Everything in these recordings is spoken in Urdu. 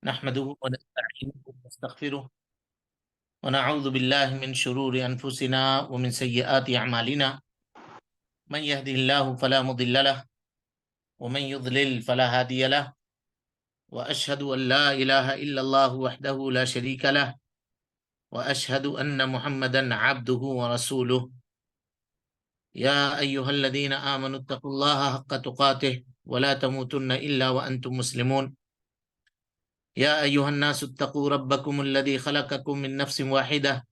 نحمده ونستعينه ونستغفره ونعوذ بالله من شرور أنفسنا ومن سيئات أعمالنا من يهده الله فلا مضل له ومن يضلل فلا هادي له وأشهد أن لا إله إلا الله وحده لا شريك له وأشهد أن محمدا عبده ورسوله يا أيها الذين آمنوا اتقوا الله حق تقاته ولا تموتن إلا وأنتم مسلمون يا أيها الناس اتقوا ربكم الذي خلقكم من نفس واحدة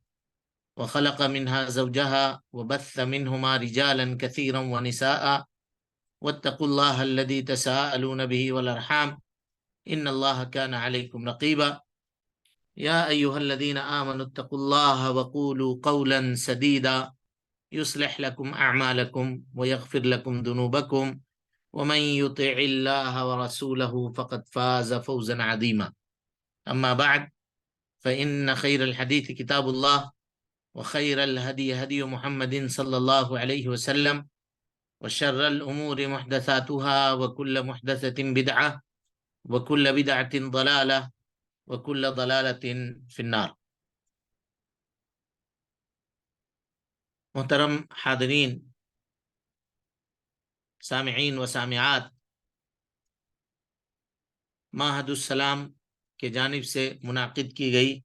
وخلق منها زوجها وبث منهما رجالا كثيرا ونساء واتقوا الله الذي تساءلون به والأرحام إن الله كان عليكم رقيبا يا أيها الذين آمنوا اتقوا الله وقولوا قولا سديدا يصلح لكم أعمالكم ويغفر لكم ذنوبكم ومن يطع الله ورسوله فقد فاز فوزا عظيما أما بعد فإن خير الحديث كتاب الله وخير الهدي هدي محمد صلى الله عليه وسلم وشر الأمور محدثاتها وكل محدثة بدعة وكل بدعة ضلالة وكل ضلالة في النار. محترم حاضرین، سامعین و سامعات، معہد السلام کے جانب سے منعقد کی گئی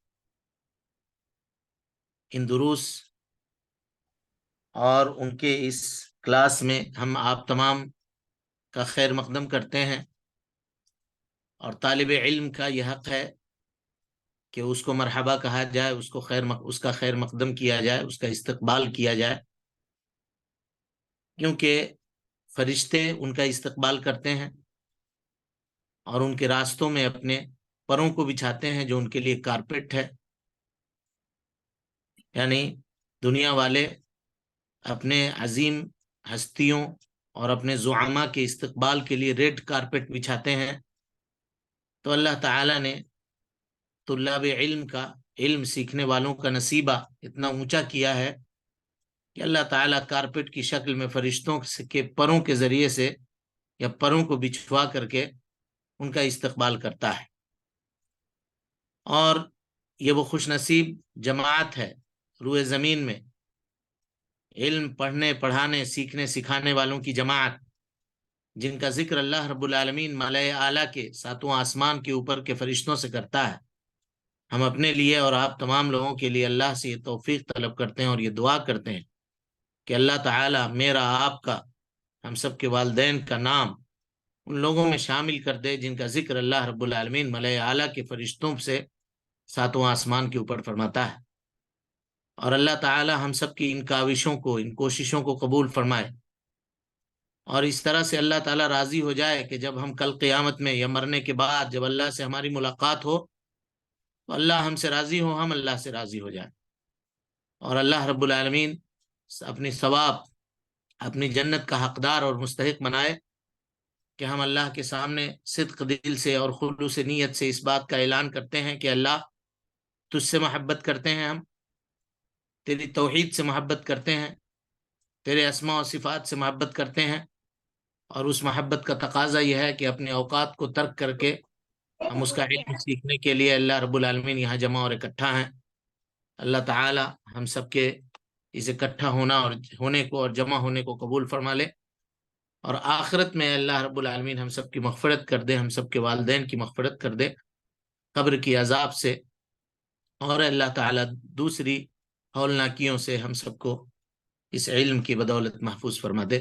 ان دروس اور ان کے اس کلاس میں ہم آپ تمام کا خیر مقدم کرتے ہیں، اور طالب علم کا یہ حق ہے کہ اس کو مرحبا کہا جائے، اس کا خیر مقدم کیا جائے، اس کا استقبال کیا جائے، کیونکہ فرشتے ان کا استقبال کرتے ہیں اور ان کے راستوں میں اپنے پروں کو بچھاتے ہیں جو ان کے لیے کارپیٹ ہے. یعنی دنیا والے اپنے عظیم ہستیوں اور اپنے زعماء کے استقبال کے لیے ریڈ کارپیٹ بچھاتے ہیں، تو اللہ تعالیٰ نے طلاب علم کا، علم سیکھنے والوں کا نصیبہ اتنا اونچا کیا ہے کہ اللہ تعالیٰ کارپیٹ کی شکل میں فرشتوں کے پروں کے ذریعے سے یا پروں کو بچھوا کر کے ان کا استقبال کرتا ہے. اور یہ وہ خوش نصیب جماعت ہے روئے زمین میں، علم پڑھنے، پڑھانے، سیکھنے، سکھانے والوں کی جماعت، جن کا ذکر اللہ رب العالمین ملائے اعلیٰ کے ساتواں آسمان کے اوپر کے فرشتوں سے کرتا ہے. ہم اپنے لیے اور آپ تمام لوگوں کے لیے اللہ سے یہ توفیق طلب کرتے ہیں اور یہ دعا کرتے ہیں کہ اللہ تعالیٰ میرا، آپ کا، ہم سب کے والدین کا نام ان لوگوں میں شامل کر دے جن کا ذکر اللہ رب العالمین ملائے اعلیٰ کے فرشتوں سے ساتواں آسمان کے اوپر فرماتا ہے. اور اللہ تعالیٰ ہم سب کی ان کاوشوں کو، ان کوششوں کو قبول فرمائے، اور اس طرح سے اللہ تعالیٰ راضی ہو جائے کہ جب ہم کل قیامت میں یا مرنے کے بعد جب اللہ سے ہماری ملاقات ہو تو اللہ ہم سے راضی ہو، ہم اللہ سے راضی ہو جائیں، اور اللہ رب العالمین اپنی ثواب، اپنی جنت کا حقدار اور مستحق بنائے کہ ہم اللہ کے سامنے صدق دل سے اور خلوص نیت سے اس بات کا اعلان کرتے ہیں کہ اللہ، تجھ سے محبت کرتے ہیں، ہم تیری توحید سے محبت کرتے ہیں، تیرے اسماء و صفات سے محبت کرتے ہیں، اور اس محبت کا تقاضا یہ ہے کہ اپنے اوقات کو ترک کر کے ہم اس کا علم سیکھنے کے لیے اللہ رب العالمین یہاں جمع اور اکٹھا ہیں. اللہ تعالی ہم سب کے اس اکٹھا ہونا اور ہونے کو اور جمع ہونے کو قبول فرما لے، اور آخرت میں اللہ رب العالمین ہم سب کی مغفرت کر دے، ہم سب کے والدین کی مغفرت کر دے قبر کی عذاب سے، اور اللہ تعالی دوسری ہولناکیوں سے ہم سب کو اس علم کی بدولت محفوظ فرما دے.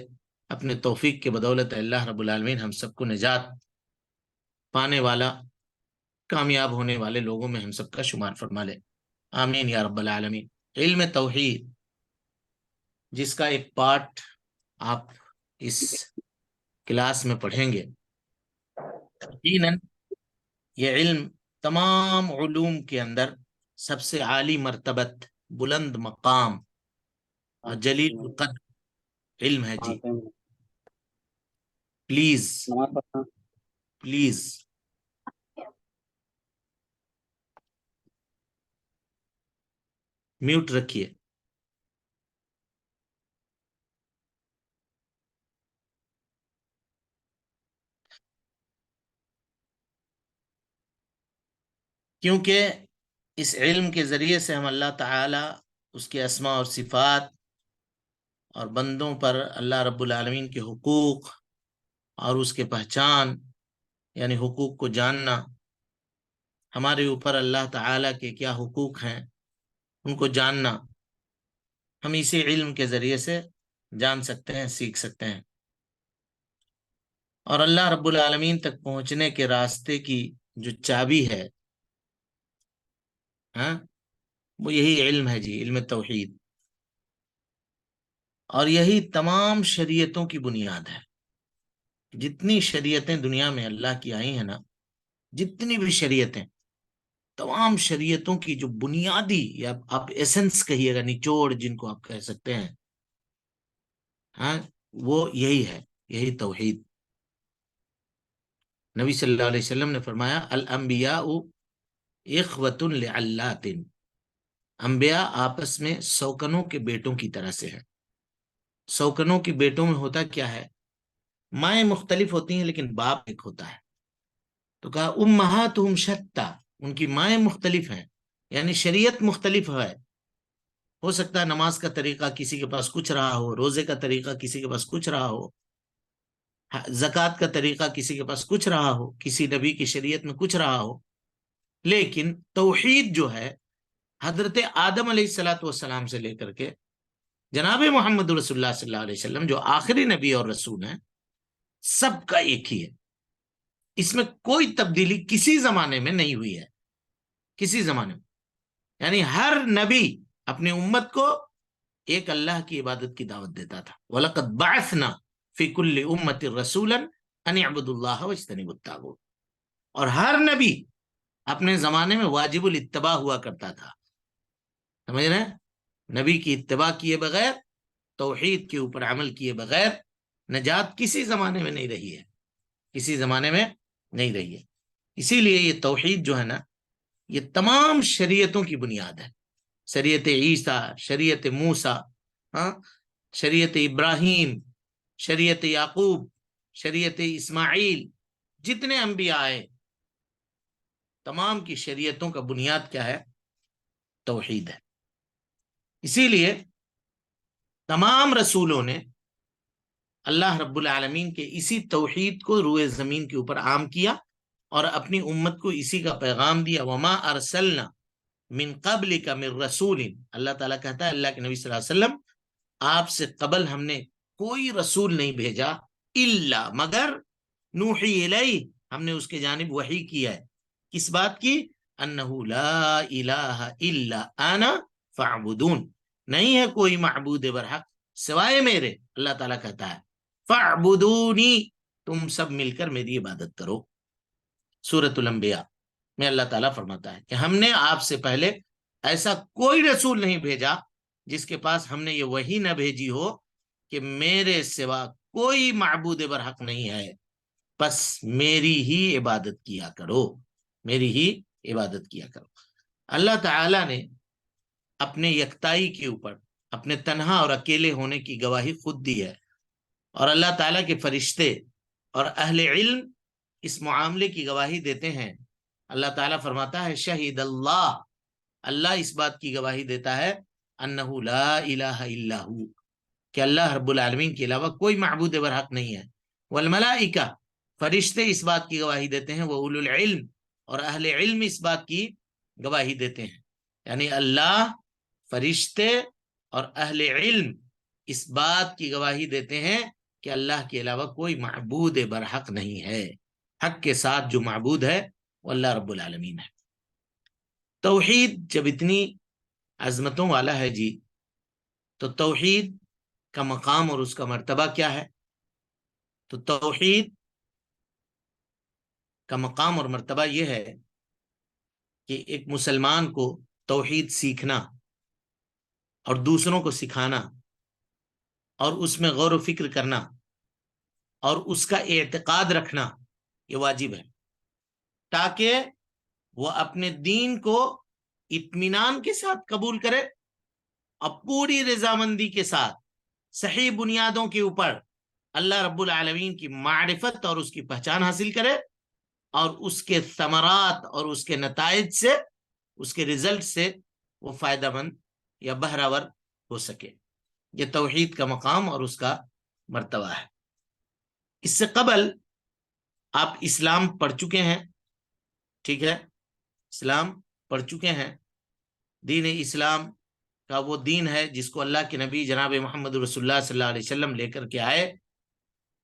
اپنے توفیق کے بدولت اللہ رب العالمین ہم سب کو نجات پانے والا، کامیاب ہونے والے لوگوں میں ہم سب کا شمار فرما لے. آمین یا رب العالمین. علم توحید، جس کا ایک پارٹ آپ اس کلاس میں پڑھیں گے، یقیناً یہ علم تمام علوم کے اندر سب سے عالی مرتبت، بلند مقام اور جلیل القدر علم ہے. جی پلیز میوٹ رکھیے. کیونکہ اس علم کے ذریعے سے ہم اللہ تعالی، اس کے اسماء اور صفات اور بندوں پر اللہ رب العالمین کے حقوق اور اس کے پہچان یعنی حقوق کو جاننا، ہمارے اوپر اللہ تعالی کے کیا حقوق ہیں ان کو جاننا، ہم اسی علم کے ذریعے سے جان سکتے ہیں، سیکھ سکتے ہیں۔ اور اللہ رب العالمین تک پہنچنے کے راستے کی جو چابی ہے، ہاں، وہ یہی علم ہے جی، علم توحید، اور یہی تمام شریعتوں کی بنیاد ہے۔ جتنی شریعتیں دنیا میں اللہ کی آئی ہیں نا، جتنی بھی شریعتیں، تمام شریعتوں کی جو بنیادی، یا آپ ایسنس کہیے گا، نچوڑ جن کو آپ کہہ سکتے ہیں، ہاں، وہ یہی ہے، یہی توحید۔ نبی صلی اللہ علیہ وسلم نے فرمایا الانبیاء اخوۃ لعلات، انبیاء آپس میں سوکنوں کے بیٹوں کی طرح سے ہیں۔ سوکنوں کے بیٹوں میں ہوتا کیا ہے؟ مائیں مختلف ہوتی ہیں لیکن باپ ایک ہوتا ہے۔ تو کہا امہاتہم شتیٰ، ان کی مائیں مختلف ہیں، یعنی شریعت مختلف ہے۔ ہو سکتا ہے نماز کا طریقہ کسی کے پاس کچھ رہا ہو، روزے کا طریقہ کسی کے پاس کچھ رہا ہو، زکوٰۃ کا طریقہ کسی کے پاس کچھ رہا ہو، کسی نبی کی شریعت میں کچھ رہا ہو، لیکن توحید جو ہے، حضرت آدم علیہ الصلوۃ والسلام سے لے کر کے جناب محمد رسول اللہ صلی اللہ علیہ وسلم جو آخری نبی اور رسول ہیں، سب کا ایک ہی ہے۔ اس میں کوئی تبدیلی کسی زمانے میں نہیں ہوئی ہے، کسی زمانے میں۔ یعنی ہر نبی اپنی امت کو ایک اللہ کی عبادت کی دعوت دیتا تھا۔ وَلَقَدْ بَعَثْنَا فِي كُلِّ أُمَّةٍ رَسُولًا أَنِ اعْبُدُوا اللَّهَ وَاجْتَنِبُوا الطَّاغُوتَ، اور ہر نبی اپنے زمانے میں واجب الاتباع ہوا کرتا تھا۔ سمجھ رہے ہیں؟ نبی کی اتباع کیے بغیر، توحید کے اوپر عمل کیے بغیر نجات کسی زمانے میں نہیں رہی ہے، کسی زمانے میں نہیں رہی ہے۔ اسی لیے یہ توحید جو ہے نا، یہ تمام شریعتوں کی بنیاد ہے۔ شریعت عیسیٰ، شریعت موسیٰ، ہاں، شریعت ابراہیم، شریعت یعقوب، شریعت اسماعیل، جتنے انبیاء آئے، تمام کی شریعتوں کا بنیاد کیا ہے؟ توحید ہے۔ اسی لیے تمام رسولوں نے اللہ رب العالمین کے اسی توحید کو روئے زمین کے اوپر عام کیا اور اپنی امت کو اسی کا پیغام دیا۔ وما ارسلنا من قبلک من رسول، اللہ تعالیٰ کہتا ہے اللہ کے نبی صلی اللہ علیہ وسلم، آپ سے قبل ہم نے کوئی رسول نہیں بھیجا، الا مگر نوحی الیہ، ہم نے اس کے جانب وحی کیا ہے۔ کس بات کی؟ انہ لا الہ الا انا فاعبدون، نہیں ہے کوئی معبود برحق سوائے میرے، اللہ تعالیٰ کہتا ہے فاعبدونی، تم سب مل کر میری عبادت کرو۔ سورۃ الانبیاء میں اللہ تعالیٰ فرماتا ہے کہ ہم نے آپ سے پہلے ایسا کوئی رسول نہیں بھیجا جس کے پاس ہم نے یہ وحی نہ بھیجی ہو کہ میرے سوا کوئی معبود برحق نہیں ہے، بس میری ہی عبادت کیا کرو، میری ہی عبادت کیا کرو۔ اللہ تعالیٰ نے اپنے یکتائی کے اوپر اپنے تنہا اور اکیلے ہونے کی گواہی خود دی ہے، اور اللہ تعالیٰ کے فرشتے اور اہل علم اس معاملے کی گواہی دیتے ہیں۔ اللہ تعالیٰ فرماتا ہے شہید اللہ، اللہ اس بات کی گواہی دیتا ہے انہ لا الہ الا ہو، کہ اللہ رب العالمین کے علاوہ کوئی معبود برحق نہیں ہے۔ والملائکہ، فرشتے اس بات کی گواہی دیتے ہیں، وہ اولو العلم، اور اہل علم اس بات کی گواہی دیتے ہیں۔ یعنی اللہ، فرشتے اور اہل علم اس بات کی گواہی دیتے ہیں کہ اللہ کے علاوہ کوئی معبود برحق نہیں ہے، حق کے ساتھ جو معبود ہے وہ اللہ رب العالمین ہے۔ توحید جب اتنی عظمتوں والا ہے جی، تو توحید کا مقام اور اس کا مرتبہ کیا ہے؟ تو توحید کا مقام اور مرتبہ یہ ہے کہ ایک مسلمان کو توحید سیکھنا اور دوسروں کو سکھانا اور اس میں غور و فکر کرنا اور اس کا اعتقاد رکھنا یہ واجب ہے، تاکہ وہ اپنے دین کو اطمینان کے ساتھ قبول کرے اور پوری رضامندی کے ساتھ صحیح بنیادوں کے اوپر اللہ رب العالمین کی معرفت اور اس کی پہچان حاصل کرے، اور اس کے ثمرات اور اس کے نتائج سے، اس کے رزلٹ سے وہ فائدہ مند یا بہرور ہو سکے۔ یہ توحید کا مقام اور اس کا مرتبہ ہے۔ اس سے قبل آپ اسلام پڑھ چکے ہیں، ٹھیک ہے، اسلام پڑھ چکے ہیں۔ دین اسلام کا وہ دین ہے جس کو اللہ کے نبی جناب محمد رسول اللہ صلی اللہ علیہ وسلم لے کر کے آئے،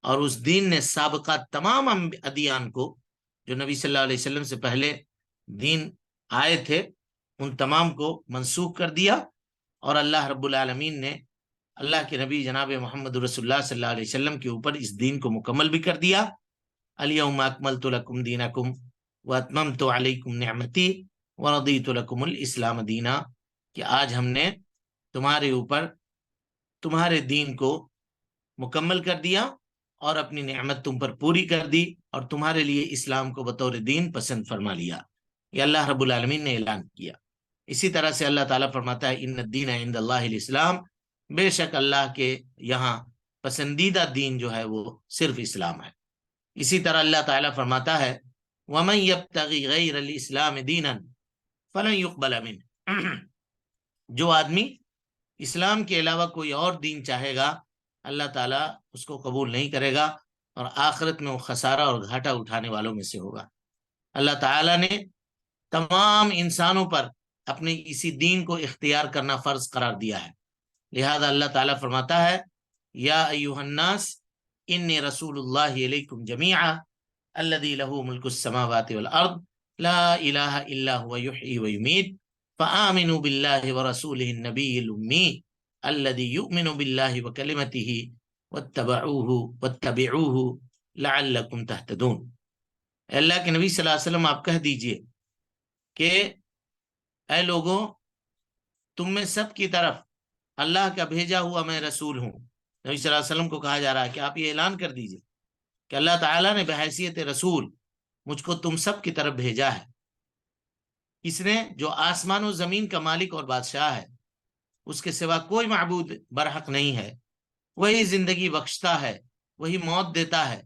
اور اس دین نے سابقہ تمام ادیان کو، جو نبی صلی اللہ علیہ وسلم سے پہلے دین آئے تھے، ان تمام کو منسوخ کر دیا، اور اللہ رب العالمین نے اللہ کے نبی جناب محمد رسول اللہ صلی اللہ علیہ وسلم کے اوپر اس دین کو مکمل بھی کر دیا۔ الیوم اکملت لکم دینکم واتممت علیکم نعمتی ورضیت لکم الاسلام دینا، کہ آج ہم نے تمہارے اوپر تمہارے دین کو مکمل کر دیا اور اپنی نعمت تم پر پوری کر دی، اور تمہارے لیے اسلام کو بطور دین پسند فرما لیا۔ یہ اللہ رب العالمین نے اعلان کیا۔ اسی طرح سے اللہ تعالیٰ فرماتا ہے ان الدین عند اللہ الاسلام، بے شک اللہ کے یہاں پسندیدہ دین جو ہے وہ صرف اسلام ہے۔ اسی طرح اللہ تعالیٰ فرماتا ہے وَمَن يَبْتَغِ غَيْرَ الْإِسْلَامِ دِينًا فَلَن يُقْبَلَ مِنْهُ، جو آدمی اسلام کے علاوہ کوئی اور دین چاہے گا، اللہ تعالیٰ اس کو قبول نہیں کرے گا، اور آخرت میں وہ خسارہ اور گھاٹا اٹھانے والوں میں سے ہوگا۔ اللہ تعالیٰ نے تمام انسانوں پر اپنے اسی دین کو اختیار کرنا فرض قرار دیا ہے، لہذا اللہ تعالیٰ فرماتا ہے یا ایھا الناس انی رسول اللہ علیکم جمیعا الذی لہ ملک السماوات والارض لا الہ الا هو یحیی ویمیت فآمنوا باللہ ورسولہ النبی الامی الذی یؤمن باللہ وکلمتہ واتبعوہ لعلکم تہتدون۔ اللہ کے نبی صلی اللہ علیہ وسلم آپ کہہ دیجئے کہ اے لوگوں، تم میں سب کی طرف اللہ کا بھیجا ہوا میں رسول ہوں۔ نبی صلی اللہ علیہ وسلم کو کہا جا رہا ہے کہ آپ یہ اعلان کر دیجئے کہ اللہ تعالیٰ نے بحیثیت رسول مجھ کو تم سب کی طرف بھیجا ہے۔ اس نے جو آسمان و زمین کا مالک اور بادشاہ ہے، اس کے سوا کوئی معبود برحق نہیں ہے، وہی زندگی بخشتا ہے، وہی موت دیتا ہے،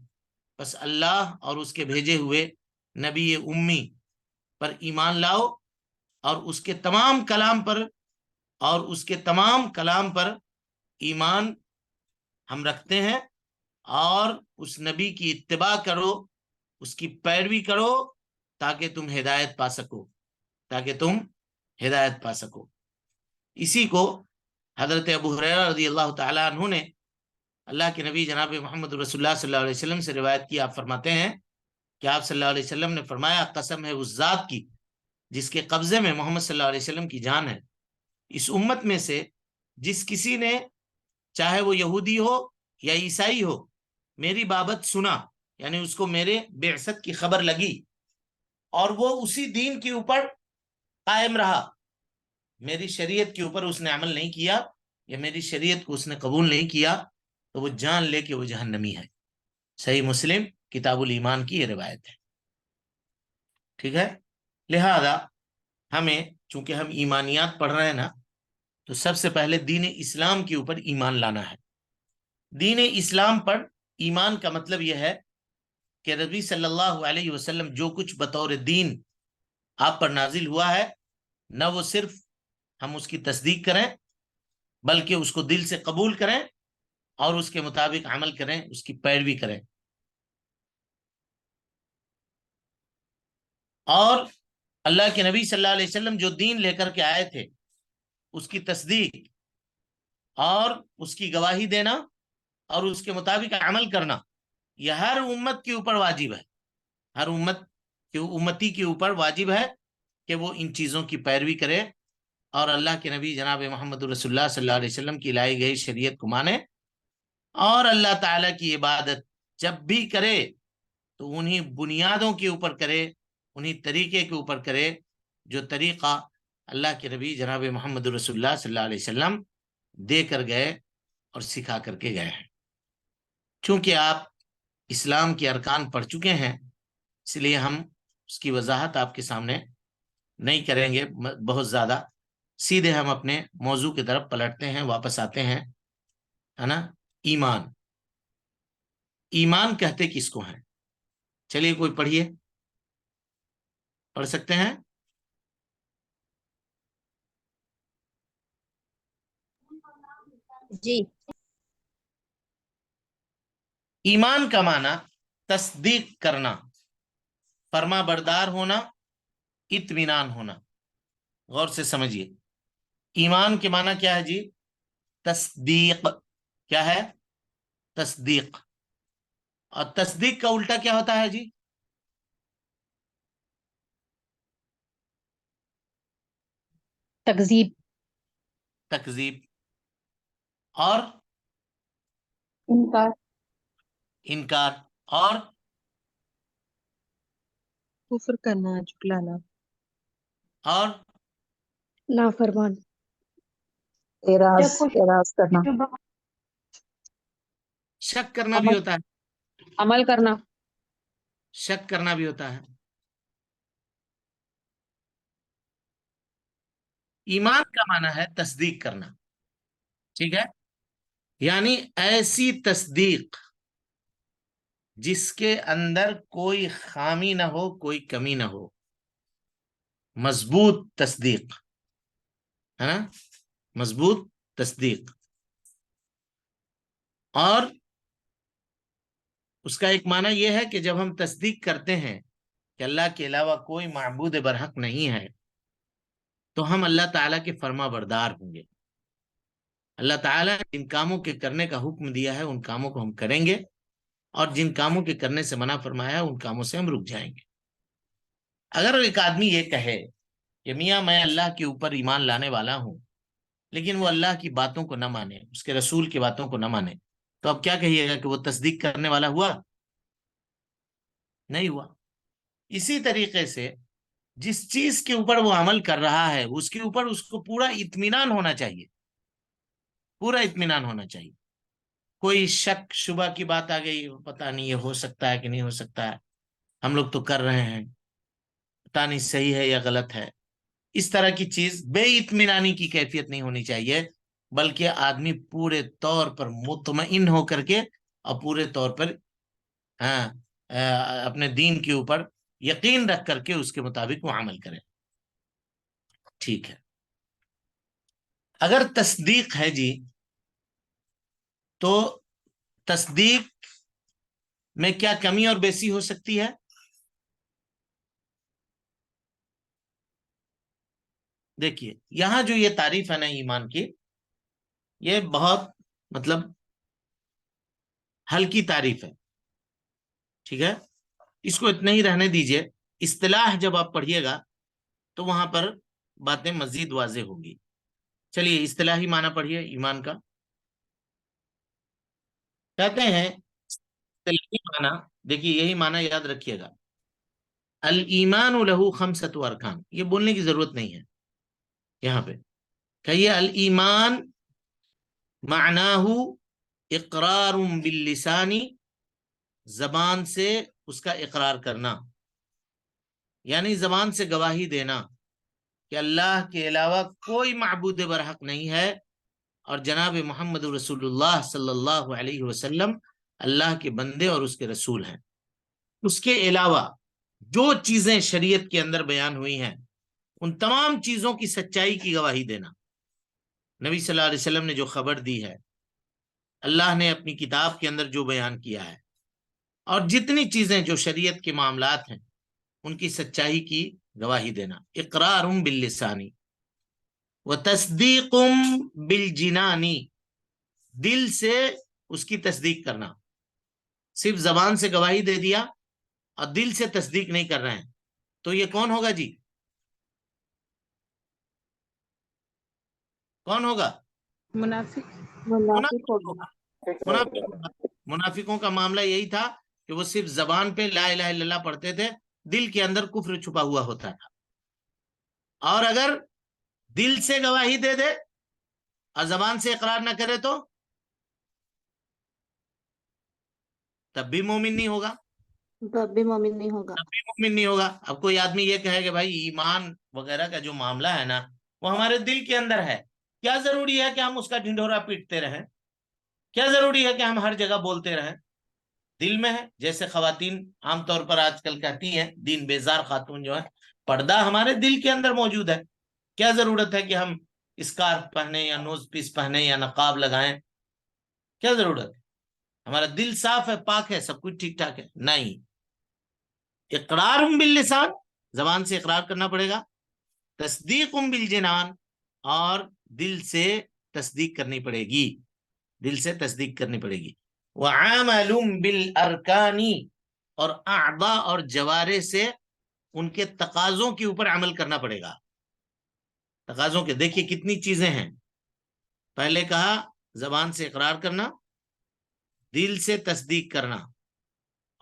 بس اللہ اور اس کے بھیجے ہوئے نبی امی پر ایمان لاؤ، اور اس کے تمام کلام پر ایمان ہم رکھتے ہیں، اور اس نبی کی اتباع کرو، اس کی پیروی کرو، تاکہ تم ہدایت پا سکو۔ اسی کو حضرت ابو ہریرہ رضی اللہ تعالیٰ عنہ نے اللہ کے نبی جناب محمد رسول اللہ صلی اللہ علیہ وسلم سے روایت کی۔ آپ فرماتے ہیں کہ آپ صلی اللہ علیہ وسلم نے فرمایا قسم ہے اس ذات کی جس کے قبضے میں محمد صلی اللہ علیہ وسلم کی جان ہے، اس امت میں سے جس کسی نے، چاہے وہ یہودی ہو یا عیسائی ہو، میری بابت سنا، یعنی اس کو میرے بعثت کی خبر لگی، اور وہ اسی دین کے اوپر قائم رہا، میری شریعت کے اوپر اس نے عمل نہیں کیا، یا میری شریعت کو اس نے قبول نہیں کیا، تو وہ جان لے کہ وہ جہنمی ہے۔ صحیح مسلم کتاب الایمان کی یہ روایت ہے، ٹھیک ہے۔ لہذا ہمیں، چونکہ ہم ایمانیات پڑھ رہے ہیں نا، تو سب سے پہلے دین اسلام کے اوپر ایمان لانا ہے۔ دین اسلام پر ایمان کا مطلب یہ ہے کہ نبی صلی اللہ علیہ وسلم جو کچھ بطور دین آپ پر نازل ہوا ہے، نہ وہ صرف ہم اس کی تصدیق کریں، بلکہ اس کو دل سے قبول کریں اور اس کے مطابق عمل کریں، اس کی پیروی کریں، اور اللہ کے نبی صلی اللہ علیہ وسلم جو دین لے کر کے آئے تھے اس کی تصدیق اور اس کی گواہی دینا اور اس کے مطابق عمل کرنا، یہ ہر امت کے اوپر واجب ہے، ہر امتی کے اوپر واجب ہے کہ وہ ان چیزوں کی پیروی کرے، اور اللہ کے نبی جناب محمد رسول اللہ صلی اللہ علیہ وسلم کی لائی گئی شریعت کو مانے، اور اللہ تعالیٰ کی عبادت جب بھی کرے تو انہی بنیادوں کے اوپر کرے، انہی طریقے کے اوپر کرے جو طریقہ اللہ کے نبی جناب محمد رسول اللہ صلی اللہ علیہ وسلم دے کر گئے اور سکھا کر کے گئے ہیں۔ چونکہ آپ اسلام کے ارکان پڑھ چکے ہیں، اس لیے ہم اس کی وضاحت آپ کے سامنے نہیں کریں گے بہت زیادہ، سیدھے ہم اپنے موضوع کی طرف پلٹتے ہیں، واپس آتے ہیں، ہے نا۔ ایمان کہتے کس کو ہیں؟ چلیے کوئی پڑھیے۔ پڑھ سکتے ہیں؟ جی. ایمان کا معنی تصدیق کرنا، فرما بردار ہونا، اطمینان ہونا. غور سے سمجھیے، ایمان کے معنی کیا ہے جی؟ تصدیق. کیا ہے؟ تصدیق. اور تصدیق کا الٹا کیا ہوتا ہے جی؟ تکذیب. تکذیب. اور انکار. انکار. اور کفر کرنا، جھٹلانا. اور نافرمان. اعراض کرنا. شک کرنا بھی ہوتا ہے. عمل کرنا. شک کرنا بھی ہوتا ہے. ایمان کا معنی ہے تصدیق کرنا. ٹھیک ہے؟ یعنی ایسی تصدیق جس کے اندر کوئی خامی نہ ہو، کوئی کمی نہ ہو. مضبوط تصدیق ہے نا، مضبوط تصدیق. اور اس کا ایک معنی یہ ہے کہ جب ہم تصدیق کرتے ہیں کہ اللہ کے علاوہ کوئی معبود برحق نہیں ہے، تو ہم اللہ تعالیٰ کے فرما بردار ہوں گے. اللہ تعالیٰ نے جن کاموں کے کرنے کا حکم دیا ہے ان کاموں کو ہم کریں گے، اور جن کاموں کے کرنے سے منع فرمایا ہے ان کاموں سے ہم رک جائیں گے. اگر ایک آدمی یہ کہے کہ میاں میں اللہ کے اوپر ایمان لانے والا ہوں، لیکن وہ اللہ کی باتوں کو نہ مانے، اس کے رسول کی باتوں کو نہ مانے، تو اب کیا کہیے گا کہ وہ تصدیق کرنے والا ہوا؟ نہیں ہوا. اسی طریقے سے جس چیز کے اوپر وہ عمل کر رہا ہے اس کے اوپر اس کو پورا اطمینان ہونا چاہیے، پورا اطمینان ہونا چاہیے. کوئی شک شبہ کی بات آ گئی، پتہ نہیں یہ ہو سکتا ہے کہ نہیں ہو سکتا ہے، ہم لوگ تو کر رہے ہیں، پتہ نہیں صحیح ہے یا غلط ہے، اس طرح کی چیز بے اطمینانی کی کیفیت نہیں ہونی چاہیے، بلکہ آدمی پورے طور پر مطمئن ہو کر کے اور پورے طور پر اپنے دین کے اوپر یقین رکھ کر کے اس کے مطابق وہ عمل کرے. ٹھیک ہے؟ اگر تصدیق ہے جی، تو تصدیق میں کیا کمی اور بیسی ہو سکتی ہے؟ دیکھیے یہاں جو یہ تعریف ہے نا ایمان کی، یہ بہت مطلب ہلکی تعریف ہے. ٹھیک ہے؟ اس کو اتنا ہی رہنے دیجئے. اصطلاح جب آپ پڑھیے گا تو وہاں پر باتیں مزید واضح ہوگی. چلیے اصطلاحی معنی پڑھیے ایمان کا. کہتے ہیں اصطلاحی معنی، دیکھیے یہی معنی یاد رکھیے گا، الایمان له خمسۃ ارکان. یہ بولنے کی ضرورت نہیں ہے یہاں پہ. کہیے الایمان معناہ اقرار باللسان، زبان سے اس کا اقرار کرنا، یعنی زبان سے گواہی دینا کہ اللہ کے علاوہ کوئی معبود برحق نہیں ہے، اور جناب محمد رسول اللہ صلی اللہ علیہ وسلم اللہ کے بندے اور اس کے رسول ہیں. اس کے علاوہ جو چیزیں شریعت کے اندر بیان ہوئی ہیں ان تمام چیزوں کی سچائی کی گواہی دینا. نبی صلی اللہ علیہ وسلم نے جو خبر دی ہے، اللہ نے اپنی کتاب کے اندر جو بیان کیا ہے، اور جتنی چیزیں جو شریعت کے معاملات ہیں ان کی سچائی کی گواہی دینا. اقرار باللسانی وتصدیق بالجنانی، دل سے اس کی تصدیق کرنا. صرف زبان سے گواہی دے دیا اور دل سے تصدیق نہیں کر رہے ہیں، تو یہ کون ہوگا جی؟ کون ہوگا؟ منافق. منافق ہوگا. منافق ہوگا. منافقوں کا معاملہ یہی تھا کہ وہ صرف زبان پہ لا الہ الا اللہ پڑھتے تھے، دل کے اندر کفر چھپا ہوا ہوتا تھا. اور اگر دل سے گواہی دے دے اور زبان سے اقرار نہ کرے تو تب بھی مومن نہیں ہوگا. تب بھی مومن نہیں ہوگا. تب بھی مومن نہیں ہوگا. اب کوئی آدمی یہ کہے کہ بھائی ایمان وغیرہ کا جو معاملہ ہے نا وہ ہمارے دل کے اندر ہے، کیا ضروری ہے کہ ہم اس کا ڈھنڈورا پیٹتے رہیں؟ کیا ضروری ہے کہ ہم ہر جگہ بولتے رہیں؟ دل میں ہے. جیسے خواتین عام طور پر آج کل کہتی ہیں، دین بیزار خاتون جو ہے، پردہ ہمارے دل کے اندر موجود ہے. کیا ضرورت ہے کہ ہم اسکارف پہنے یا نوز پیس پہنے یا نقاب لگائیں؟ کیا ضرورت ہے؟ ہمارا دل صاف ہے، پاک ہے، سب کچھ ٹھیک ٹھاک ہے. نہیں، اقرار باللسان، زبان سے اقرار کرنا پڑے گا، تصدیق بالجنان، اور دل سے تصدیق کرنی پڑے گی، دل سے تصدیق کرنی پڑے گی. وعمل بالارکان، اور اعضاء اور جوارح سے ان کے تقاضوں کے اوپر عمل کرنا پڑے گا. تقاضوں کے دیکھیے کتنی چیزیں ہیں. پہلے کہا زبان سے اقرار کرنا، دل سے تصدیق کرنا،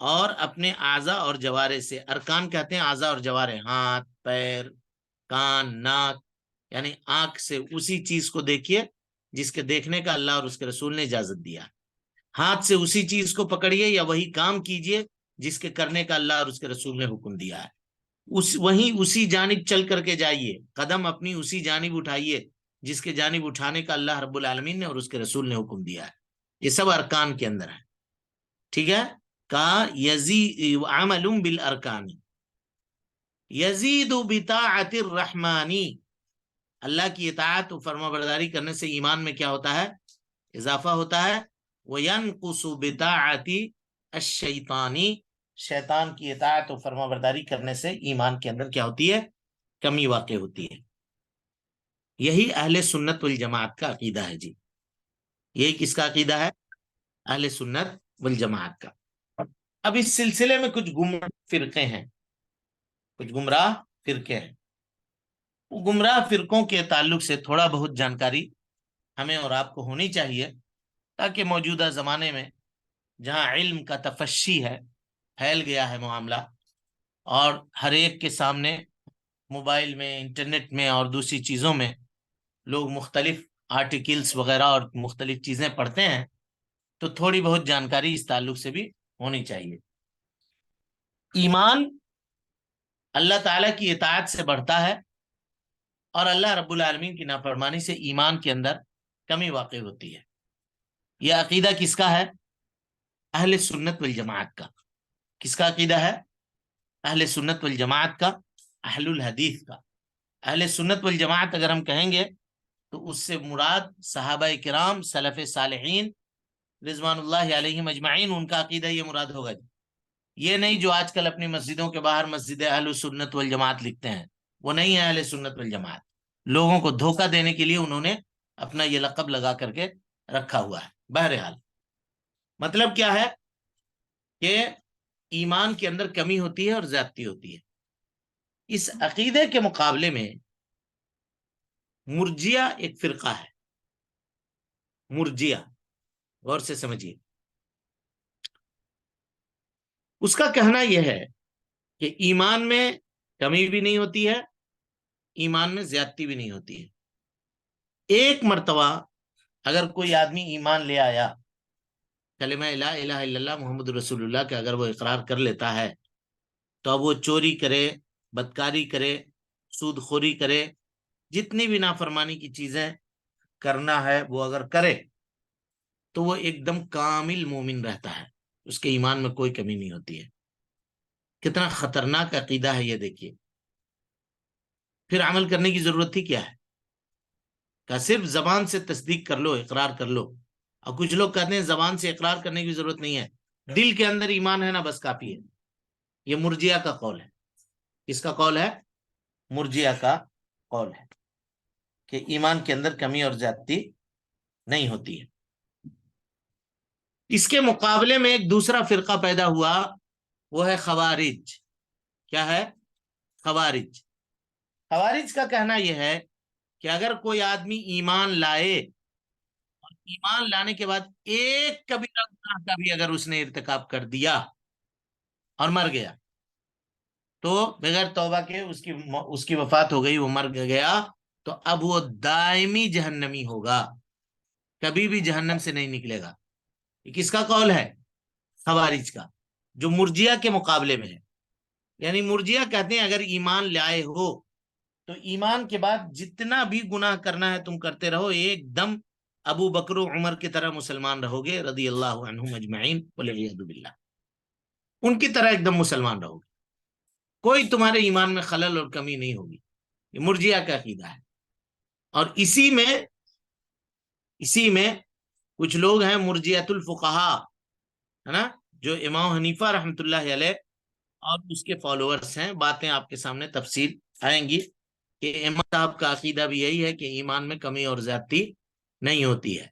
اور اپنے اعضاء اور جوارح سے. ارکان کہتے ہیں اعضاء اور جوارح، ہاتھ، پیر، کان، ناک. یعنی آنکھ سے اسی چیز کو دیکھیے جس کے دیکھنے کا اللہ اور اس کے رسول نے اجازت دیا. ہاتھ سے اسی چیز کو پکڑیے یا وہی کام کیجیے جس کے کرنے کا اللہ اور اس کے رسول نے حکم دیا ہے. وہیں اسی جانب چل کر کے جائیے، قدم اپنی اسی جانب اٹھائیے جس کے جانب اٹھانے کا اللہ رب العالمین نے اور اس کے رسول نے حکم دیا ہے. یہ سب ارکان کے اندر ہے. ٹھیک ہے. کہا یزید عمل بالارکان یزید بطاعت الرحمانی، اللہ کی اطاعت و فرما برداری کرنے سے ایمان میں کیا ہوتا ہے؟ اضافہ ہوتا ہے. وَيَنْقُصُ بِطَاعَةِ الشَّيْطَانِ، شیطان کی اطاعت و فرما برداری کرنے سے ایمان کے اندر کیا ہوتی ہے؟ کمی واقع ہوتی ہے. یہی اہل سنت والجماعت کا عقیدہ ہے جی. یہی کس کا عقیدہ ہے؟ اہل سنت والجماعت کا. اب اس سلسلے میں کچھ گمراہ فرقے ہیں، کچھ گمراہ فرقے ہیں. گمراہ فرقوں کے تعلق سے تھوڑا بہت جانکاری ہمیں اور آپ کو ہونی چاہیے، تاکہ موجودہ زمانے میں جہاں علم کا تفشی ہے، پھیل گیا ہے معاملہ، اور ہر ایک کے سامنے موبائل میں، انٹرنیٹ میں اور دوسری چیزوں میں لوگ مختلف آرٹیکلز وغیرہ اور مختلف چیزیں پڑھتے ہیں، تو تھوڑی بہت جانکاری اس تعلق سے بھی ہونی چاہیے. ایمان اللہ تعالیٰ کی اطاعت سے بڑھتا ہے، اور اللہ رب العالمین کی نافرمانی سے ایمان کے اندر کمی واقع ہوتی ہے. یہ عقیدہ کس کا ہے؟ اہل سنت والجماعت کا. کس کا عقیدہ ہے؟ اہل سنت والجماعت کا، اہل الحدیث کا. اہل سنت والجماعت اگر ہم کہیں گے تو اس سے مراد صحابہ کرام، سلف صالحین رضوان اللہ علیہم اجمعین، ان کا عقیدہ یہ مراد ہوگا. یہ نہیں جو آج کل اپنی مسجدوں کے باہر مسجد اہل سنت والجماعت لکھتے ہیں، وہ نہیں ہے اہل سنت والجماعت. لوگوں کو دھوکہ دینے کے لیے انہوں نے اپنا یہ لقب لگا کر کے رکھا ہوا ہے. بہرحال مطلب کیا ہے کہ ایمان کے اندر کمی ہوتی ہے اور زیادتی ہوتی ہے. اس عقیدے کے مقابلے میں مرجیہ ایک فرقہ ہے. مرجیہ، غور سے سمجھیے. اس کا کہنا یہ ہے کہ ایمان میں کمی بھی نہیں ہوتی ہے، ایمان میں زیادتی بھی نہیں ہوتی ہے. ایک مرتبہ اگر کوئی آدمی ایمان لے آیا، کلمہ لا الہ الا اللہ محمد رسول اللہ کا اگر وہ اقرار کر لیتا ہے، تو اب وہ چوری کرے، بدکاری کرے، سود خوری کرے، جتنی بھی نافرمانی کی چیزیں کرنا ہے وہ اگر کرے، تو وہ ایک دم کامل مومن رہتا ہے، اس کے ایمان میں کوئی کمی نہیں ہوتی ہے. کتنا خطرناک عقیدہ ہے یہ دیکھیے. پھر عمل کرنے کی ضرورت تھی کیا ہے؟ کہ صرف زبان سے تصدیق کر لو، اقرار کر لو. اور کچھ لوگ کہتے ہیں زبان سے اقرار کرنے کی ضرورت نہیں ہے، دل کے اندر ایمان ہے نا بس کافی ہے. یہ مرجیہ کا قول ہے. کس کا قول ہے؟ مرجیہ کا قول ہے کہ ایمان کے اندر کمی اور زیادتی نہیں ہوتی ہے. اس کے مقابلے میں ایک دوسرا فرقہ پیدا ہوا، وہ ہے خوارج. کیا ہے؟ خوارج. خوارج کا کہنا یہ ہے کہ اگر کوئی آدمی ایمان لائے، ایمان لانے کے بعد ایک کبیرہ گناہ کا بھی اگر اس نے ارتکاب کر دیا اور مر گیا، تو بغیر توبہ کے اس کی وفات ہو گئی، وہ مر گیا، تو اب وہ دائمی جہنمی ہوگا، کبھی بھی جہنم سے نہیں نکلے گا. یہ کس کا قول ہے؟ خوارج کا، جو مرجیہ کے مقابلے میں ہے. یعنی مرجیہ کہتے ہیں اگر ایمان لائے ہو تو ایمان کے بعد جتنا بھی گناہ کرنا ہے تم کرتے رہو، ایک دم ابو بکر و عمر کی طرح مسلمان رہو گے رضی اللہ عنہم اجمعین والعیاذ باللہ، ان کی طرح ایک دم مسلمان رہو گے، کوئی تمہارے ایمان میں خلل اور کمی نہیں ہوگی. یہ مرجیہ کا عقیدہ ہے. اور اسی میں کچھ لوگ ہیں مرجیت الفقہا، ہے نا، جو امام حنیفہ رحمۃ اللہ علیہ اور اس کے فالوورز ہیں. باتیں آپ کے سامنے تفصیل آئیں گی کہ امام صاحب کا عقیدہ بھی یہی ہے کہ ایمان میں کمی اور زیادتی نہیں ہوتی ہے.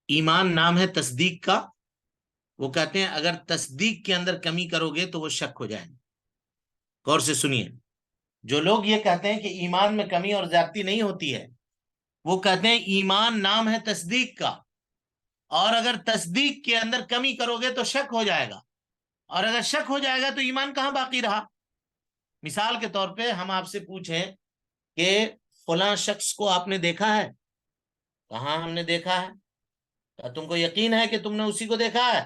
ایمان نام ہے تصدیق کا. وہ کہتے ہیں اگر تصدیق کے اندر کمی کرو گے تو وہ شک ہو جائے گا. غور سے سنیے، جو لوگ یہ کہتے ہیں کہ ایمان میں کمی اور زیادتی نہیں ہوتی ہے، وہ کہتے ہیں ایمان نام ہے تصدیق کا، اور اگر تصدیق کے اندر کمی کرو گے تو شک ہو جائے گا، اور اگر شک ہو جائے گا تو ایمان کہاں باقی رہا. مثال کے طور پہ ہم آپ سے پوچھیں کہ فلاں شخص کو آپ نے دیکھا ہے؟ کہاں ہم نے دیکھا ہے. کیا تم کو یقین ہے کہ تم نے اسی کو دیکھا ہے؟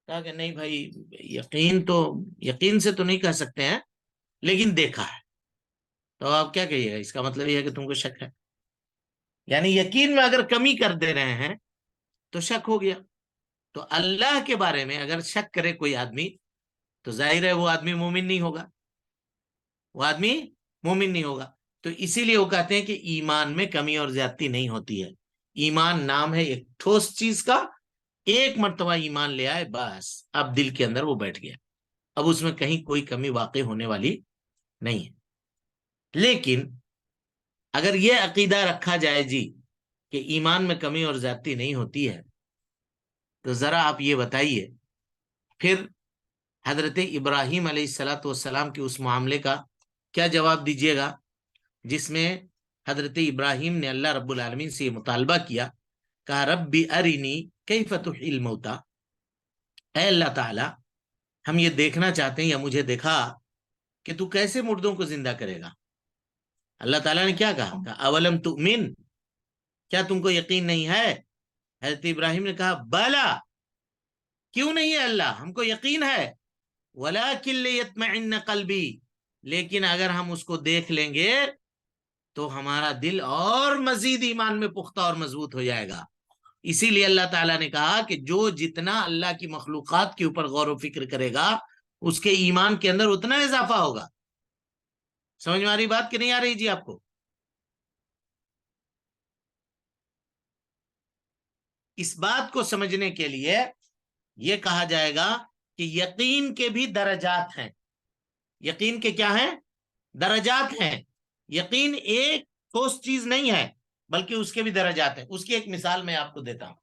کہا کہ نہیں بھائی، یقین سے تو نہیں کہہ سکتے ہیں، لیکن دیکھا ہے. تو آپ کیا کہیے گا؟ اس کا مطلب یہ ہے کہ تم کو شک ہے. یعنی یقین میں اگر کمی کر دے رہے ہیں تو شک ہو گیا. تو اللہ کے بارے میں اگر شک کرے کوئی آدمی تو ظاہر ہے وہ آدمی مومن نہیں ہوگا، تو اسی لیے وہ کہتے ہیں کہ ایمان میں کمی اور زیادتی نہیں ہوتی ہے. ایمان نام ہے ایک ٹھوس چیز کا. ایک مرتبہ ایمان لے آئے، بس اب دل کے اندر وہ بیٹھ گیا، اب اس میں کہیں کوئی کمی واقع ہونے والی نہیں ہے. لیکن اگر یہ عقیدہ رکھا جائے جی کہ ایمان میں کمی اور زیادتی نہیں ہوتی ہے، تو ذرا آپ یہ بتائیے پھر حضرت ابراہیم علیہ الصلوۃ والسلام کے اس معاملے کا کیا جواب دیجیے گا جس میں حضرت ابراہیم نے اللہ رب العالمین سے یہ مطالبہ کیا، کہا ربی ارینی کیف تحیی الموتی، اے اللہ تعالی ہم یہ دیکھنا چاہتے ہیں یا مجھے دکھا کہ تو کیسے مردوں کو زندہ کرے گا. اللہ تعالیٰ نے کیا کہا؟ اولم تؤمن، کیا تم کو یقین نہیں ہے؟ حضرت ابراہیم نے کہا بلا، کیوں نہیں ہے اللہ، ہم کو یقین ہے، ولکن لیطمئن قلبی، لیکن اگر ہم اس کو دیکھ لیں گے تو ہمارا دل اور مزید ایمان میں پختہ اور مضبوط ہو جائے گا. اسی لیے اللہ تعالیٰ نے کہا کہ جو جتنا اللہ کی مخلوقات کے اوپر غور و فکر کرے گا اس کے ایمان کے اندر اتنا اضافہ ہوگا. سمجھ میں آ رہی بات کہ نہیں آ رہی جی آپ کو؟ اس بات کو سمجھنے کے لیے یہ کہا جائے گا کہ یقین کے بھی درجات ہیں. یقین کے کیا ہیں؟ درجات ہیں. یقین ایک ٹھوس چیز نہیں ہے بلکہ اس کے بھی درجات ہیں. اس کی ایک مثال میں آپ کو دیتا ہوں.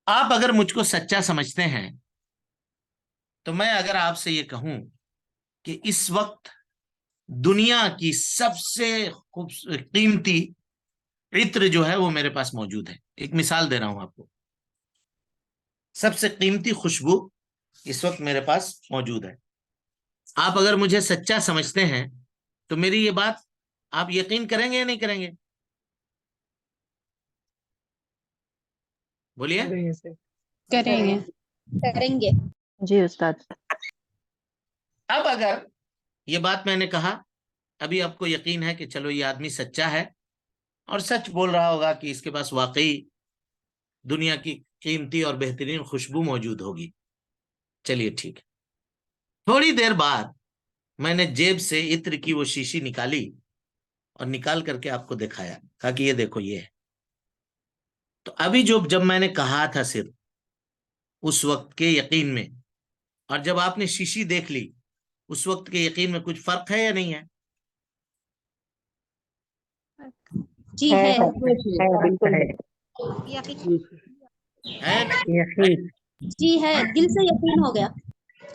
آپ اگر مجھ کو سچا سمجھتے ہیں تو میں اگر آپ سے یہ کہوں کہ اس وقت دنیا کی سب سے قیمتی عطر جو ہے وہ میرے پاس موجود ہے، ایک مثال دے رہا ہوں آپ کو، سب سے قیمتی خوشبو اس وقت میرے پاس موجود ہے. آپ اگر مجھے سچا سمجھتے ہیں تو میری یہ بات آپ یقین کریں گے یا نہیں کریں گے؟ بولیے. کریں گے جی استاد. اب اگر یہ بات میں نے کہا، ابھی آپ کو یقین ہے کہ چلو یہ آدمی سچا ہے اور سچ بول رہا ہوگا کہ اس کے پاس واقعی دنیا کی قیمتی اور بہترین خوشبو موجود ہوگی. چلیے ٹھیک ہے. تھوڑی دیر بعد میں نے جیب سے عطر کی وہ شیشی نکالی اور نکال کر کے آپ کو دکھایا، کہا کہ یہ دیکھو یہ ہے. تو ابھی جب میں نے کہا تھا صرف اس وقت کے یقین میں، اور جب آپ نے شیشی دیکھ لی اس وقت کے یقین میں کچھ فرق ہے یا نہیں ہے؟ جی ہے بالکل ہے. ہے جی ہے، دل سے یقین ہو گیا.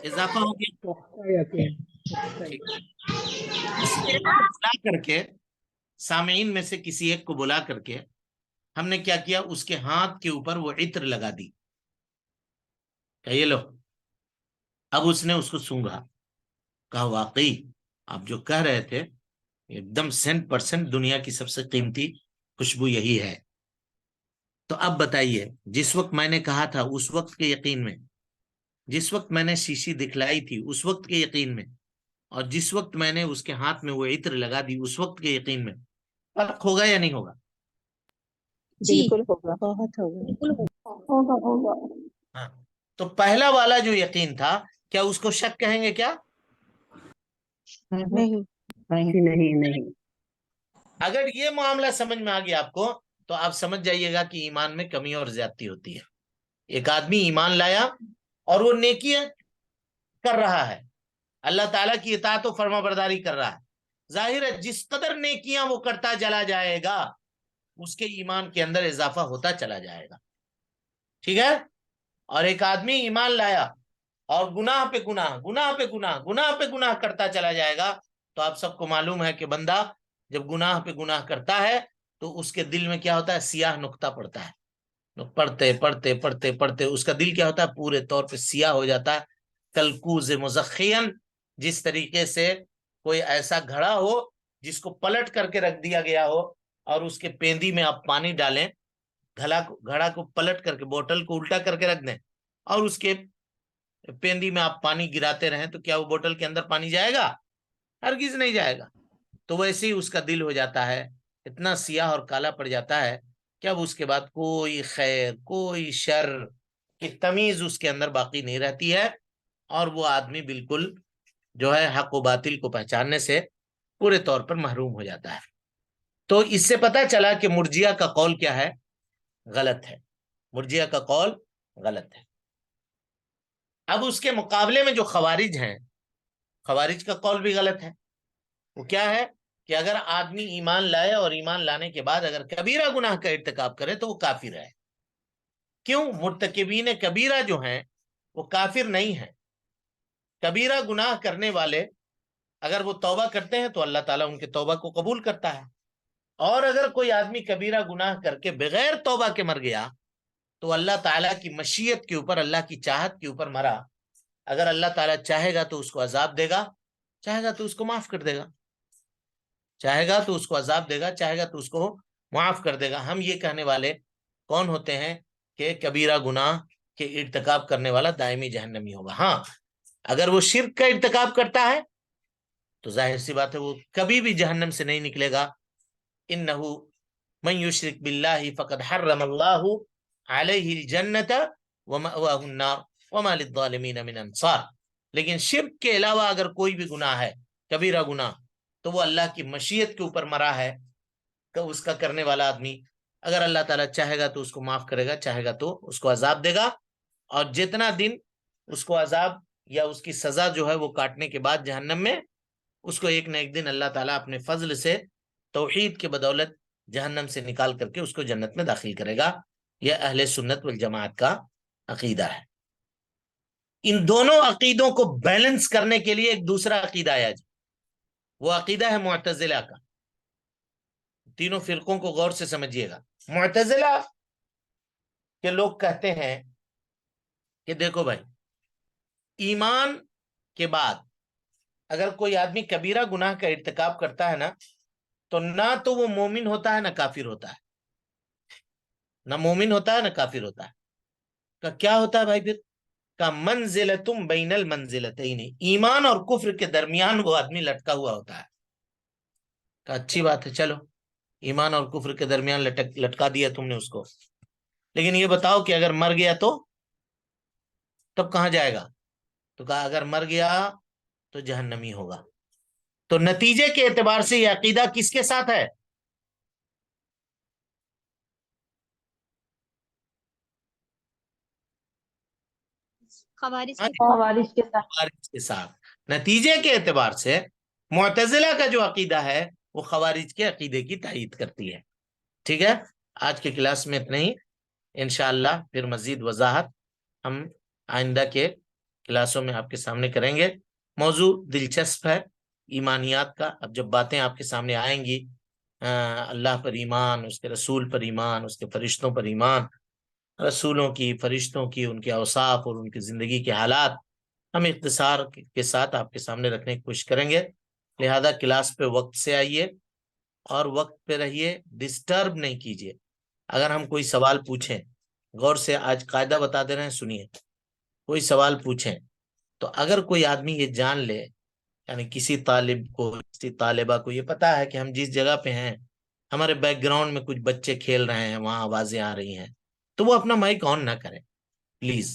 اضافہ ہو گیا. ٹھیک. کسی ایک کو بلا کر کے، سامعین میں سے کسی ایک کو بلا کر کے ہم نے کیا کیا، اس کے ہاتھ کے اوپر وہ عطر لگا دی کہ یہ لو. اب اس نے اس کو سونگا، کہا واقعی آپ جو کہہ رہے تھے ایک دم 100% دنیا کی سب سے قیمتی خوشبو یہی ہے. تو اب بتائیے، جس وقت میں نے کہا تھا اس وقت کے یقین میں، جس وقت میں نے شیشی دکھلائی تھی اس وقت کے یقین میں، اور جس وقت میں نے اس کے ہاتھ میں وہ عطر لگا دی اس وقت کے یقین میں، فرق ہوگا یا نہیں ہوگا؟ بالکل ہوگا، بہت ہوگا. ہاں. تو پہلا والا جو یقین تھا کیا اس کو شک کہیں گے کیا؟ نہیں نہیں نہیں. اگر یہ معاملہ سمجھ میں آ گیا آپ کو تو آپ سمجھ جائیے گا کہ ایمان میں کمی اور زیادتی ہوتی ہے. ایک آدمی ایمان لایا اور وہ نیکیاں کر رہا ہے، اللہ تعالیٰ کی اطاعت و فرما برداری کر رہا ہے، ظاہر ہے جس قدر نیکیاں وہ کرتا چلا جائے گا اس کے ایمان کے اندر اضافہ ہوتا چلا جائے گا. ٹھیک ہے؟ اور ایک آدمی ایمان لایا اور گناہ پہ گناہ گناہ پہ گناہ گناہ پہ گناہ کرتا چلا جائے گا تو آپ سب کو معلوم ہے کہ بندہ جب گناہ پہ گناہ کرتا ہے تو اس کے دل میں کیا ہوتا ہے؟ سیاہ نقطہ پڑتا ہے. پڑھتے پڑھتے پڑھتے پڑھتے اس کا دل کیا ہوتا ہے؟ پورے طور پہ سیاہ ہو جاتا ہے، کلکوز مزخین، جس طریقے سے کوئی ایسا گھڑا ہو جس کو پلٹ کر کے رکھ دیا گیا ہو اور اس کے پیندی میں آپ پانی ڈالیں، گھڑا کو پلٹ کر کے بوتل کو الٹا کر کے رکھ دیں اور اس کے پیندی میں آپ پانی گراتے رہیں تو کیا وہ بوتل کے اندر پانی جائے گا؟ ہرگز نہیں جائے گا. تو ویسے ہی اس کا دل ہو جاتا ہے، اتنا سیاہ اور کالا پڑ جاتا ہے کہ اب اس کے بعد کوئی خیر کوئی شر کی تمیز اس کے اندر باقی نہیں رہتی ہے اور وہ آدمی بالکل جو ہے حق و باطل کو پہچاننے سے پورے طور پر محروم ہو جاتا ہے. تو اس سے پتا چلا کہ مرجیہ کا قول کیا ہے؟ غلط ہے. مرجیہ کا قول غلط ہے. اب اس کے مقابلے میں جو خوارج ہیں، خوارج کا قول بھی غلط ہے. وہ کیا ہے کہ اگر آدمی ایمان لائے اور ایمان لانے کے بعد اگر کبیرہ گناہ کا ارتکاب کرے تو وہ کافر ہے. کیوں؟ مرتکبین کبیرہ جو ہیں وہ کافر نہیں ہیں. کبیرہ گناہ کرنے والے اگر وہ توبہ کرتے ہیں تو اللہ تعالیٰ ان کے توبہ کو قبول کرتا ہے، اور اگر کوئی آدمی کبیرہ گناہ کر کے بغیر توبہ کے مر گیا تو اللہ تعالیٰ کی مشیت کے اوپر، اللہ کی چاہت کے اوپر مرا. اگر اللہ تعالیٰ چاہے گا تو اس کو عذاب دے گا، چاہے گا تو اس کو معاف کر دے گا. چاہے گا تو اس کو عذاب دے گا، چاہے گا تو اس کو معاف کر دے گا. ہم یہ کہنے والے کون ہوتے ہیں کہ کبیرہ گناہ کے ارتکاب کرنے والا دائمی جہنمی ہوگا. ہاں اگر وہ شرک کا ارتکاب کرتا ہے تو ظاہر سی بات ہے وہ کبھی بھی جہنم سے نہیں نکلے گا. انہو من یشرک باللہ فقد حرم اللہ علیہ الجنت ومأواہ النار وما للظالمین من انصار. لیکن شرک کے علاوہ اگر کوئی بھی گناہ ہے، کبیرہ گناہ، تو وہ اللہ کی مشیت کے اوپر مرا ہے کہ اس کا کرنے والا آدمی. اگر اللہ تعالیٰ چاہے گا تو اس کو معاف کرے گا، چاہے گا تو اس کو عذاب دے گا. اور جتنا دن اس کو عذاب یا اس کی سزا جو ہے وہ کاٹنے کے بعد جہنم میں، اس کو ایک نہ ایک دن اللہ تعالیٰ اپنے فضل سے توحید کے بدولت جہنم سے نکال کر کے اس کو جنت میں داخل کرے گا. یہ اہل سنت والجماعت کا عقیدہ ہے. ان دونوں عقیدوں کو بیلنس کرنے کے لیے ایک دوسرا عقیدہ آیا جی، وہ عقیدہ ہے معتزلہ کا. تینوں فرقوں کو غور سے سمجھیے گا. معتزلہ کے لوگ کہتے ہیں کہ دیکھو بھائی، ایمان کے بعد اگر کوئی آدمی کبیرہ گناہ کا ارتکاب کرتا ہے نا تو نہ تو وہ مومن ہوتا ہے نہ کافر ہوتا ہے. نہ مومن ہوتا ہے نہ کافر ہوتا ہے. کہ کیا ہوتا ہے بھائی پھر؟ کا منزلتم بین المنزلتین، ایمان اور کفر کے درمیان وہ آدمی لٹکا ہوا ہوتا ہے. کہ اچھی بات ہے، چلو ایمان اور کفر کے درمیان لٹکا دیا تم نے اس کو، لیکن یہ بتاؤ کہ اگر مر گیا تو تب کہاں جائے گا؟ تو کہا اگر مر گیا تو جہنمی ہوگا. تو نتیجے کے اعتبار سے یہ عقیدہ کس کے ساتھ ہے؟ خوارج کے خوارج کے ساتھ. خوارج کے ساتھ. نتیجے کے اعتبار سے معتزلہ کا جو عقیدہ ہے وہ خوارج کے عقیدے کی تائید کرتی ہے. ٹھیک ہے، آج کی کلاس میں اتنا ہی. انشاءاللہ پھر مزید وضاحت ہم آئندہ کے کلاسوں میں آپ کے سامنے کریں گے. موضوع دلچسپ ہے ایمانیات کا. اب جب باتیں آپ کے سامنے آئیں گی، اللہ پر ایمان، اس کے رسول پر ایمان، اس کے فرشتوں پر ایمان، رسولوں کی، فرشتوں کی، ان کے اوصاف اور ان کی زندگی کے حالات ہم اختصار کے ساتھ آپ کے سامنے رکھنے کی کوشش کریں گے. لہذا کلاس پہ وقت سے آئیے اور وقت پہ رہیے، ڈسٹرب نہیں کیجیے. اگر ہم کوئی سوال پوچھیں، غور سے آج قاعدہ بتا دے رہے ہیں، سنیے. کوئی سوال پوچھیں تو اگر کوئی آدمی یہ جان لے، یعنی کسی طالب کو، کسی طالبہ کو یہ پتا ہے کہ ہم جس جگہ پہ ہیں ہمارے بیک گراؤنڈ میں کچھ بچے کھیل رہے ہیں، وہاں آوازیں آ رہی ہیں، تو وہ اپنا مائک آن نہ کرے پلیز.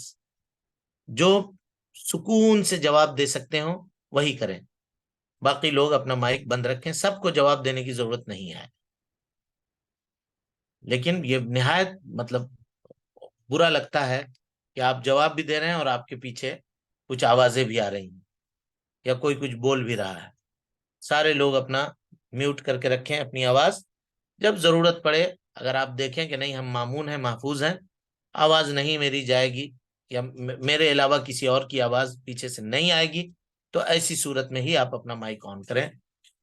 جو سکون سے جواب دے سکتے ہوں وہی کریں، باقی لوگ اپنا مائک بند رکھیں، سب کو جواب دینے کی ضرورت نہیں ہے۔ لیکن یہ نہایت مطلب برا لگتا ہے کہ آپ جواب بھی دے رہے ہیں اور آپ کے پیچھے کچھ آوازیں بھی آ رہی ہیں یا کوئی کچھ بول بھی رہا ہے۔ سارے لوگ اپنا میوٹ کر کے رکھیں اپنی آواز، جب ضرورت پڑے اگر آپ دیکھیں کہ نہیں ہم مامون ہیں، محفوظ ہیں، آواز نہیں میری جائے گی یا میرے علاوہ کسی اور کی آواز پیچھے سے نہیں آئے گی، تو ایسی صورت میں ہی آپ اپنا مائک آن کریں۔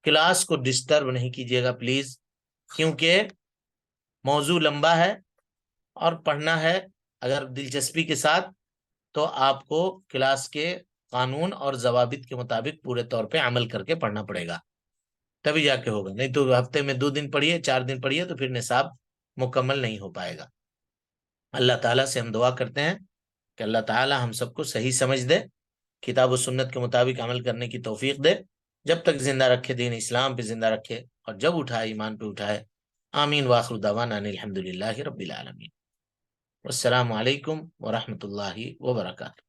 کلاس کو ڈسٹرب نہیں کیجیے گا پلیز، کیونکہ موضوع لمبا ہے اور پڑھنا ہے اگر دلچسپی کے ساتھ تو آپ کو کلاس کے قانون اور ضوابط کے مطابق پورے طور پہ عمل کر کے پڑھنا پڑے گا، تبھی جا کے ہوگا، نہیں تو ہفتے میں 2 دن پڑھیے 4 دن پڑھیے تو پھر نصاب مکمل نہیں ہو پائے گا۔ اللہ تعالیٰ سے ہم دعا کرتے ہیں کہ اللہ تعالیٰ ہم سب کو صحیح سمجھ دے، کتاب و سنت کے مطابق عمل کرنے کی توفیق دے، جب تک زندہ رکھے دین اسلام پہ زندہ رکھے، اور جب اٹھائے ایمان پہ اٹھائے۔ آمین واخر دعوانا ان الحمد للہ رب العالمین۔ والسلام علیکم ورحمۃ اللہ وبرکاتہ۔